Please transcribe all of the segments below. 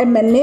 MNA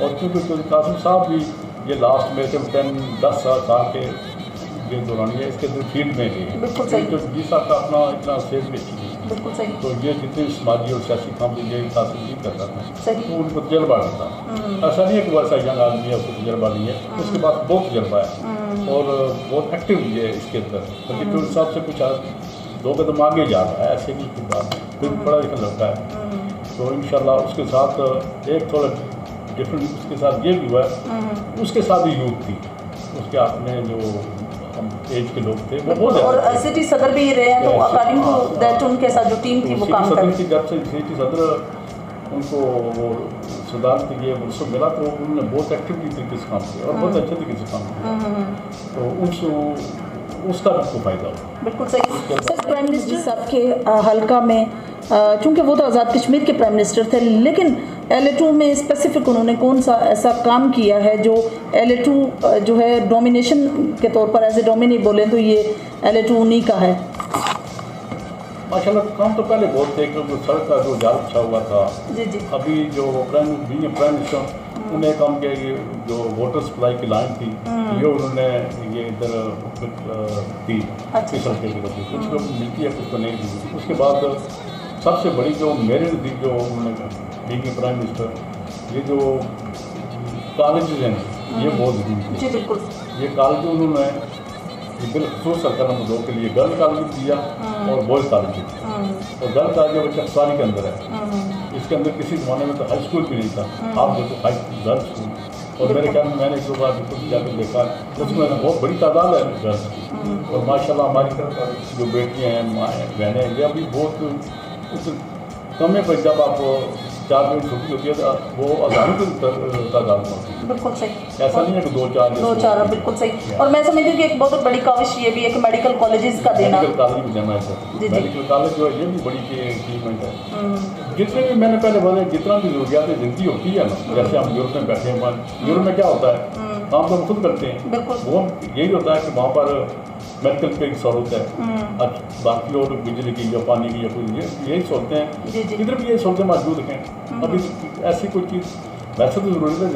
اور کیونکہ قاسم صاحب بھی یہ لاسٹ میں 10 سال کے یہ دوران ہے اس کے اندر فیلڈ میں گئے تو جی صاحب کا اپنا اتنا سیز بھی اچھی بالکل صحیح. تو یہ جتنے سماجی اور سیاسی کام یہ قاسم جی کرتا تھا تو ان کو تجربہ نہیں تھا. ایسا نہیں ہے کہ وہ ایسا ینگ آدمی ہے اس کو تجربہ نہیں ہے, اس کے پاس بہت تجربہ ہے اور بہت ایکٹیو بھی ہے اس کے اندر. بلکہ پھر صاحب سے کچھ 2 قدم آگے جا رہا ہے, ایسے نہیں کی بات پھر پڑھا لکھا لڑکا ہے. تو انشاءاللہ اس کے ساتھ ایک تھوڑا ڈفرینٹ اس کے ساتھ یہ بھی ہوا ہے, اس کے ساتھ بھی یوتھ تھی, اس کے ہاتھ میں جو ہم ایج کے لوگ تھے وہ بہت اور سٹی صدر بھی رہے ہیں تو اکارڈنگ ٹو دیٹ ان کے ساتھ جو ٹیم تھی وہ کام کر رہی تھی. جب سے سٹی صدر ان کو وہ صدارت یہ منصب ملا تو انہوں نے بہت ایکٹیولی طریقے سے کام کیا اور بہت اچھے طریقے سے کام کیا, تو اس کا بھی فائدہ ہو. بالکل صحیح. سر پرائم منسٹر صاحب کے حلقہ میں چونکہ وہ تو آزاد کشمیر کے پرائم منسٹر تھے, لیکن LA2 میں اسپیسیفک انہوں نے کون سا ایسا کام کیا ہے جو LA2 جو ہے ڈومینیشن کے طور پر ایز اے ڈومینی بولیں تو یہ LA2 انہی کا ہے؟ ماشاءاللہ کام تو پہلے بہت تھے, کیونکہ سڑک کا جو جال بچھا ہوا تھا. جی ابھی جو پرائم منسٹر انہوں نے کام کیا کہ جو واٹر سپلائی کی لائن تھی یہ انہوں نے یہ ادھر دی اسپیشل کے لیے کچھ کو ملتی ہے کچھ کو نہیں ملتی. اس کے بعد سب سے بڑی جو میرے نزدیک جو انہوں نے بینگ پرائم منسٹر یہ جو کالجز ہیں یہ بہت ضروری جی بالکل. یہ کالج انہوں نے بالخصوص سرکار نمبر 2 کے لیے گرل کالج دیا اور بوائز کالج دیا. اور گرل کالج جو چکساری کے اندر ہے, اس کے اندر کسی زمانے میں تو ہائی اسکول بھی نہیں تھا, آپ دیکھو گرل اسکول. اور میرے خیال میں نے 2 بار جا کر دیکھا اس میں بہت بڑی تعداد ہے گرلس کی. اور ماشاء اللہ ہماری جو بیٹیاں ہیں مائیں بہنیں ہیں یہ ابھی بہت کم ہے, پر جب آپ 4 بجے چھٹی ہوتی ہے تو وہ آزادی کی تعداد میں ہوتی ہے. بالکل صحیح. ایسا نہیں ہے کہ 2-4 بالکل صحیح. اور میں سمجھتی ہوں کہ ایک بہت بڑی کاوش یہ بھی ہے کہ میڈیکل کالجز کا دینا, میڈیکل کالج بھی دینا ہے سر. میڈیکل کالج جو ہے یہ بھی بڑی اچیومنٹ ہے. جتنے بھی میں نے پہلے بولے جتنا بھی ضروریات زندگی ہوتی ہے نا, جیسے ہم یورپ میں بیٹھے ہیں, یورپ میں کیا ہوتا ہے کام تو ہم خود کرتے ہیں, وہ یہی ہوتا ہے کہ وہاں پر میڈیکل کی سہولت ہے, باقی اور بجلی کی یا پانی کی یا کوئی یہی سہولتیں ہیں. ادھر بھی یہی سہولتیں موجود ہیں. ابھی ایسی کوئی چیز ویسے تو ضروری ہے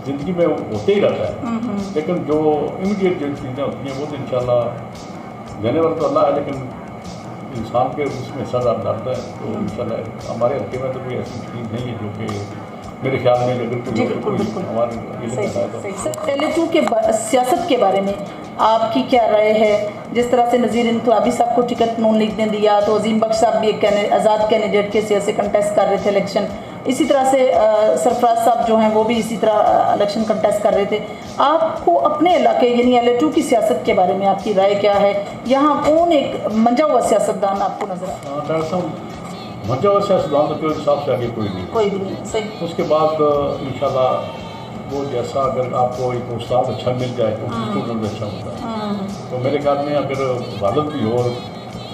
زندگی میں ہوتے ہی رہتا ہے, لیکن جو امیڈیٹ جو چیزیں ہوتی ہیں وہ تو انشاءاللہ دینے والا تو اللہ ہے, لیکن انسان کے اس میں سر آپ ڈالتا ہے. تو انشاءاللہ ہمارے حلقے میں تو کوئی ایسی چیز نہیں ہے جو کہ میرے خیال میں اگر کوئی ہمارے LA2 کے سیاست کے بارے میں آپ کی کیا رائے ہے؟ جس طرح سے نذیر انقلابی صاحب کو ٹکٹ نون لیگ نے دیا تو عظیم بخش صاحب بھی ایک آزاد کینڈیڈیٹ کے سیاسی کنٹیسٹ کر رہے تھے الیکشن, اسی طرح سے سرفراز صاحب جو ہیں وہ بھی اسی طرح الیکشن کنٹیسٹ کر رہے تھے. آپ کو اپنے علاقے یعنی LA2 کی سیاست کے بارے میں آپ کی رائے کیا ہے؟ یہاں کون ایک منجا ہوا سیاستدان آپ کو نظر آتا ہے؟ ڈاکٹر صاحب منجا ہوا سیاستدان تو صاحب سے آگے کوئی بھی نہیں. صحیح. اس کے بعد انشاءاللہ وہ جیسا اگر آپ کو ایک استاد اچھا مل جائے تو اسٹوڈنٹ بھی اچھا ہوتا ہے. تو میرے خیال میں اگر والد بھی ہو اور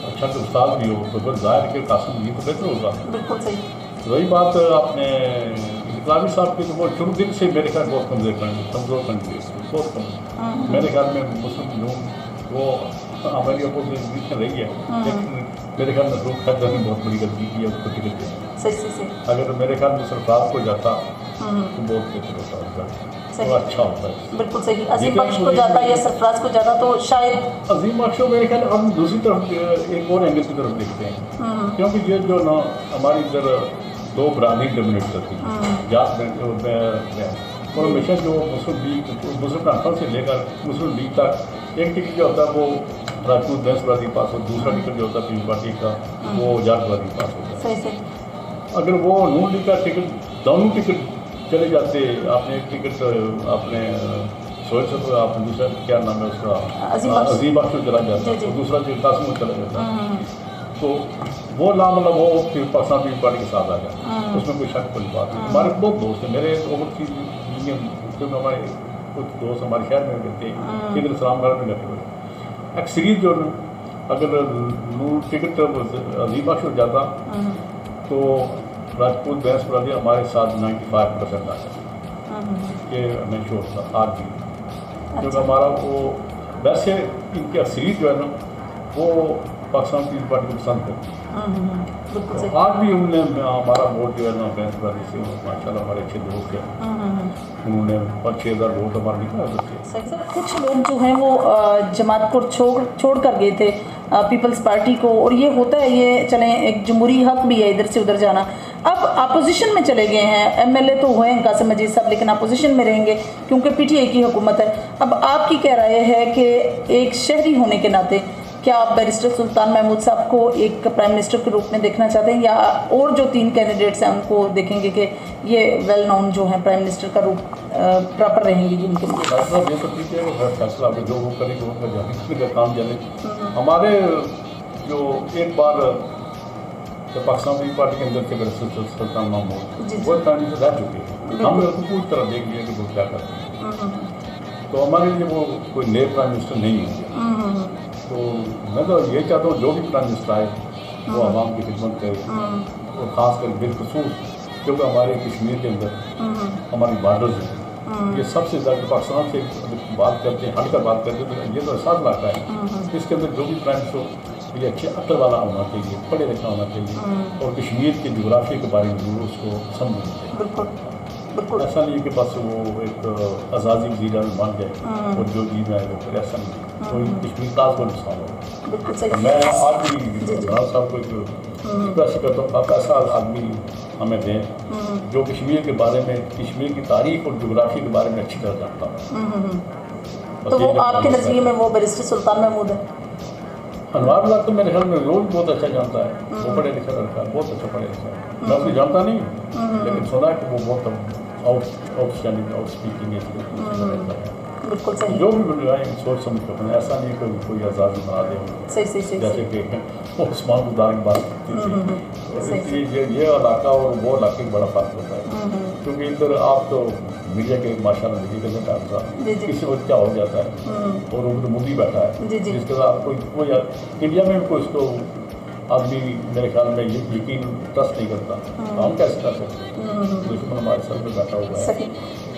اچھا استاد بھی ہو تو پھر ظاہر کہ قاسم جی تو بہتر ہوگا. بالکل صحیح. وہی بات آپ نے انقلابی صاحب کی تو وہ شروع دن سے میرے خیال بہت کمزور کنٹری بہت کم. میرے خیال میں مسلم لوگ وہ ہماری اپوزیشن رہی ہے, لیکن میرے خیال میں لوگ خیر نے بہت بڑی غلطی کی ہے اس کو ٹکٹ دیں. اگر میرے خیال میں سرفراز کو جاتا تو بہت بہتر ہوتا ہے, وہ اچھا ہوتا ہے. بالکل صحیح. عظیم بخش کو جاتا یا سرفراز کو جاتا تو شاید عظیم بخش کو میرے خیال ہم دوسری طرف ایک اور اینگل کی طرف دیکھتے ہیں, کیونکہ یہ جو نا ہماری ادھر 2 برادری ڈومینیٹ کرتی ہیں, جات اور ہمیشہ جو مسلم کانفرنس سے لے کر مسلم لیگ تک ایک ٹکٹ جو ہوتا ہے وہ راجپوت بینس برادری پاس ہو, دوسرا ٹکٹ جو ہوتا ہے پیپلز پارٹی کا وہ جات برادری پاس ہوتا ہے. اگر وہ نون لیگ کا ٹکٹ دونوں ٹکٹ چلے جاتے, آپ نے ایک ٹکٹ آپ نے سوچ سکتے آپ نے دوسرا کیا نام ہے اس کا عظیم بخش چلا جاتا ہے, دوسرا جو قاسم میں چلا جاتا ہے, تو وہ نام مطلب وہ پھر پاکستان پیپلز پارٹی کے ساتھ آ گیا. اس میں کوئی شک والی بات نہیں. ہمارے بہت دوست ہیں میرے اوورسیز یونین, کیونکہ ہمارے کچھ دوست ہمارے شہر میں رہتے ہیں, ادھر اسلام گڑھ میں رہتے ہوئے ایک سیریز جو اگر ٹکٹ عظیم بخش ہو جاتا تو راجپوت بینس برادری ہمارے ساتھ 95% آ جاتا کہ ہمیں شور تھا آج بھی, کیونکہ ہمارا وہ ویسے ان کی اکثریت جو ہے نا وہ پاکستان پیپلز پارٹی کو پسند کرتی ہے. آج بھی انہوں نے ہمارا ووٹ جو ہے نا بینس والی سے ماشاء اللہ ہمارے اچھے دوست ہیں، انہوں نے 5,000 ووٹ ہمارے نکال. کچھ لوگ جو ہیں وہ جماعت کو چھوڑ کر گئے تھے پیپلز پارٹی کو، اور یہ ہوتا ہے، یہ چلیں ایک جمہوری حق بھی ہے ادھر سے ادھر جانا. اب اپوزیشن میں چلے گئے ہیں، ایم ایل اے تو ہوئے ہیں قاسم مجید صاحب، لیکن اپوزیشن میں رہیں گے کیونکہ پی ٹی آئی کی حکومت ہے. اب آپ کی کیا رائے ہے کہ ایک شہری ہونے کے ناطے کیا آپ بیرسٹر سلطان محمود صاحب کو ایک پرائم منسٹر کے روپ میں دیکھنا چاہتے ہیں، یا اور جو 3 کینڈیڈیٹس ہیں ان کو دیکھیں گے کہ یہ ویل نون جو ہیں پرائم منسٹر کا روپ پراپر رہیں گی ان کے لیے؟ یہ تو ٹھیک ہے، وہ فیصلہ جو وہ کرے گا وہ جانے کا کام چلے. ہمارے جو ایک بار پاکستان پیپلز پارٹی کے اندر کے بیرسٹر سلطان محمود وہ ٹائم سے رہ چکے ہیں، ہم نے ان کو پوری طرح دیکھ لیا کہ وہ کیا کرتے ہیں، تو ہمارے لیے وہ کوئی نئے پرائم منسٹر نہیں ہوں. تو میں تو یہ چاہتا ہوں جو بھی پرائم منسٹر آئے وہ عوام کی خدمت کرے، اور خاص کر بالخصوص کیونکہ ہمارے کشمیر کے اندر ہماری بارڈرز ہیں، یہ سب سے زیادہ پاکستان سے بات کرتے ہیں، ہٹ کر بات کرتے ہیں، تو یہ تو احساس لاتا ہے. اس کے اندر جو بھی پرائم منسٹر یہ اچھے عقل والا ہونا چاہیے، پڑھے لکھا ہونا چاہیے، اور کشمیر کی جغرافیہ کے بارے میں ضرور اس کو سمجھنا چاہیے. ایسا نہیں ہے کہ بس وہ ایک اعزازی وزیر اعظم بن جائے اور جو جی میں آئے وہ پھر ایسا نہیں، کوئی کشمیر تاز کو نقصان ہو. میں آج بھی عمران صاحب کو ایک ایسا کرتا ہوں، آپ ایسا آدمی ہمیں دیں جو کشمیر کے بارے میں، کشمیر کی تاریخ اور جغرافیہ کے بارے میں اچھی طرح جانتا ہوں. تو وہ آپ کے نظریے میں وہ بیرسٹر سلطان محمود ہے؟ انوار اللہ تو میرے خیال میں روز بہت اچھا جانتا ہے، وہ پڑھے لکھا لڑکا ہے، بہت اچھا پڑھے لکھا ہے. میں اسے جانتا نہیں ہوں لیکن سنا ہے کہ وہ بہت آؤٹ اسٹینڈنگ، آؤٹ اسپیکنگ ہے. بالکل صحیح. جو بھی بن رہا ہے سوچ سمجھ کر بنا، ایسا نہیں کہ کوئی آزادی بنا دے. صحیح جیسے کہ وہ عثمان گدار کی بات کی تھی، یہ علاقہ اور وہ علاقے میں بڑا فرق ہوتا ہے، کیونکہ ادھر آپ تو میڈیا کے ماشاء اللہ دیکھیے کہ کہا کسی وقت کیا ہو جاتا ہے اور ادھر مودی بیٹھا ہے جس کے ساتھ کوئی انڈیا میں بھی کوئی اس کو آدمی میرے خیال میں یقین ٹرسٹ نہیں کرتا، ہم کیسے کر سکتے ہیں؟ دشمن ہمارے سر پہ بیٹھا ہوا ہے.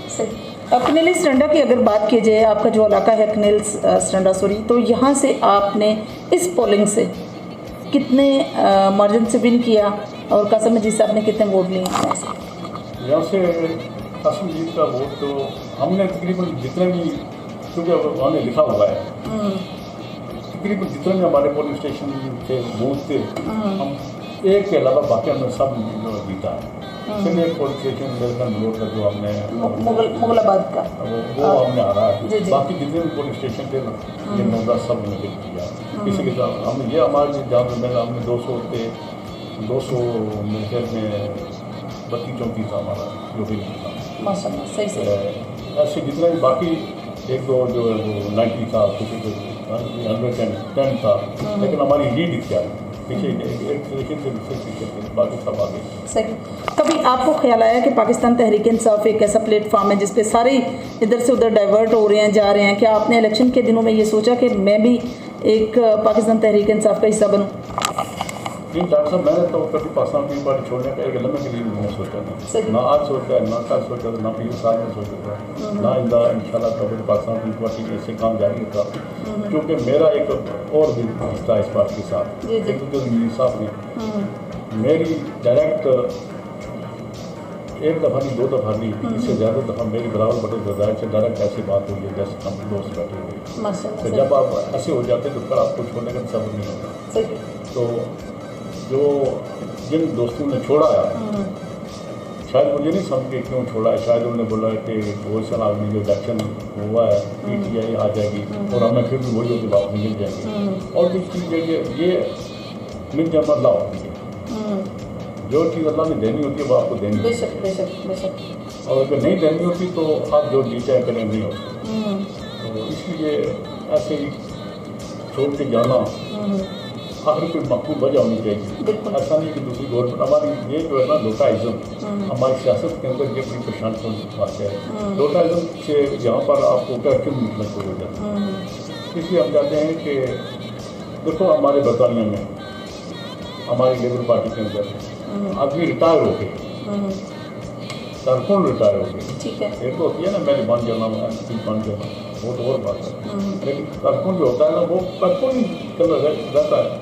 صحیح. کنیل سرنڈا کی اگر بات کی جائے، آپ کا جو علاقہ ہے کنیل سرنڈا تو یہاں سے آپ نے اس پولنگ سے کتنے مارجن سے ون کیا، اور قاسم مجید صاحب نے کتنے ووٹ لیے یہاں سے؟ قاسم مجید کا ووٹ تو ہم نے تقریباً جتنے بھی، کیونکہ وہاں نے لکھا ہوا ہے، تقریباً جتنے بھی ہمارے پولنگ اسٹیشن کے بوتھ تھے، ہم ایک کے علاوہ باقی ہم نے سب جیتا ہے. پھر ایک پولنگ اسٹیشن ملکن روڈ کا جو ہم نے مغل آباد کا وہ ہم نے ہارا ہے. باقی جتنے بھی پولنگ اسٹیشن تھے یہ 9-10 سب نے مل کیا. کسی کے ساتھ ہم یہ ہمارے جہاں میں ہم نے 200 تھے، 200 میرے خیال میں 32-34 ہمارا جو بھی ماشاء اللہ. صحیح. ایسے جتنا بھی باقی 1-2 جو ہے وہ 90 تھا، کسی کو 110 تھا، لیکن ہماری لیڈ اختیار پیچھے ایک سیشن سے پیچھے تھے، باقی سب آگے. صحیح. کبھی آپ کو خیال آیا کہ پاکستان تحریک انصاف ایک ایسا پلیٹ فارم ہے جس پہ سارے ادھر سے ادھر ڈائیورٹ ہو رہے ہیں، جا رہے ہیں؟ کیا آپ نے الیکشن کے دنوں میں یہ سوچا کہ میں بھی ایک پاکستان تحریک انصاف کا حصہ بنوں؟ نہیں ڈاکٹر صاحب، میں نے تو کبھی پاکستان پیپلز پارٹی چھوڑنے کا ایک لمحے کے لیے بھی نہیں سوچا تھا، نہ آج سوچا ہے، نہ کل سوچا تھا، نہ پچھلے سال میں سوچا تھا، نہ ان شاء اللہ کبھی پاکستان پیپلز پارٹی کے اس سے کام جاری ہوتا، کیونکہ میرا ایک اور بھی رشتہ ہے اس بات کے ساتھ. ایک تو میر صاحب نے میری ڈائریکٹ ایک دفعہ نہیں، 2 دفعہ نہیں، اس سے زیادہ دفعہ میری براول بٹے زردائر سے ڈائریکٹ ایسی بات ہوئی ہے جیسے ہم دوست بیٹھے ہوئے. تو جب آپ ایسے ہو جاتے ہیں تو پھر آپ کو چھوڑنے کا صبر نہیں ہوتا. تو جو جن دوستوں نے چھوڑا ہے، شاید مجھے نہیں سمجھ کے کیوں چھوڑا ہے، شاید انہوں نے بولا کہ وہ سال آدمی جو الیکشن ہوا ہے پی ٹی آئی آ جائے گی اور ہمیں پھر بھی وہی ہوتی واپس مل جائیں گے. اور بھی چیز یہ مل جب اللہ ہوتی ہے، جو چیز اللہ نے دینی ہوتی ہے وہ آپ کو دینی ہوتی ہے، اور اگر نہیں دینی ہوتی تو آپ جو جی چاہے کریں نہیں ہوتی. تو اس لیے ایسے ہی چھوڑ کے جانا آخر کوئی مقبول وجہ ہونی چاہیے. ایسا نہیں کہ دوسری گورنمنٹ ہماری یہ جو ہے نا لوٹائزم ہماری سیاست کے اندر یہ بڑی پریشان کن بات ہے. لوٹائزم سے یہاں پر آپ کو کیا کیوں مطلب ہو جاتا ہے؟ اس لیے ہم چاہتے ہیں کہ دیکھو ہمارے برطانیہ میں ہماری لیبر پارٹی کے اندر آدمی ریٹائر ہو کے کارکن ریٹائر ہو گئے. ایک تو ہوتی ہے نا میں نے بن جانا بن جانا، وہ تو اور بات ہے، لیکن کارکن جو ہوتا ہے نا وہ کارکن ہی رہتا ہے.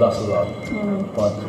10,000 500,